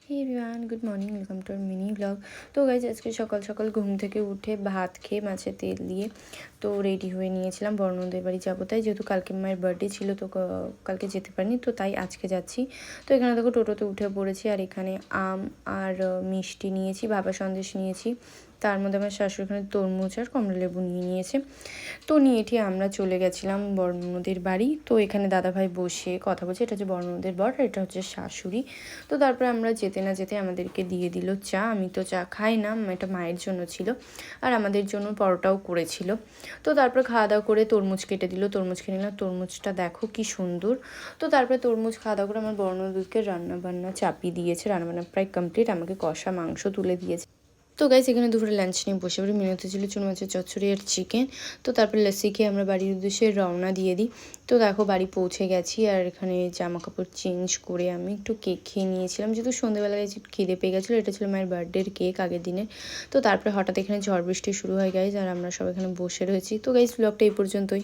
Hey everyone, good morning, welcome to our mini blog. তো guys আজকে সকাল সকাল ঘুম থেকে উঠে ভাত খেয়ে মাছের তেল দিয়ে তো রেডি হয়ে নিয়েছিলাম বর্ণদের বাড়ি যাবো তাই, যেহেতু কালকে মায়ের বার্থডে ছিল তো কালকে যেতে পারিনি, তো তাই আজকে যাচ্ছি। তো এখানে দেখো টোটোতে উঠে পড়েছি, আর এখানে আম আর মিষ্টি নিয়েছি, ভাপা সন্দেশ নিয়েছি, তার মধ্যে আমার শাশুড়ি এখানে তরমুজ আর কমলা লেবু নিয়ে নিয়েছে। তো নিয়ে এটি আমরা চলে গেছিলাম বর্ণদের বাড়ি। তো এখানে দাদাভাই বসে কথা বলছে, এটা হচ্ছে বর্ণদের বর আর এটা হচ্ছে শাশুড়ি। তো তারপরে আমরা যেতে না যেতে আমাদেরকে দিয়ে দিল চা। আমি তো চা খাই না, এটা মায়ের জন্য ছিল আর আমাদের জন্য পরোটাও করেছিল। তো তারপরে খাওয়া দাওয়া করে তরমুজ কেটে দিল, তরমুজ খেয়ে নিলাম। তরমুজটা দেখো কি সুন্দর। তো তারপরে তরমুজ খাওয়া দাওয়া করে আমার বর্ণদূতকে রান্নাবান্না চাপিয়ে দিয়েছে, রান্নাবান্না প্রায় কমপ্লিট, আমাকে কষা মাংস তুলে দিয়েছে। তো গাইস এখানে দুপুরে লাঞ্চ নিয়ে বসে পড়ি। মেনুতে ছিল চুনো মাছের চচ্চড়ি আর চিকেন। তো তারপরে লস্যি খেয়ে আমরা বাড়ির উদ্দেশ্যে রওনা দিয়ে দিই। তো দেখো বাড়ি পৌঁছে গেছি, আর এখানে জামা কাপড় চেঞ্জ করে আমি একটু কেক খেয়ে নিয়েছিলাম, যেহেতু সন্ধ্যেবেলায় খিদে পেয়ে গেছিলো। এটা ছিল মায়ের বার্থডের কেক আগের দিনের। তো তারপরে হঠাৎ এখানে ঝড় বৃষ্টি শুরু হয় গাইজ, আর আমরা সব এখানে বসে রয়েছি। তো গাইজ ব্লগটা এই পর্যন্তই।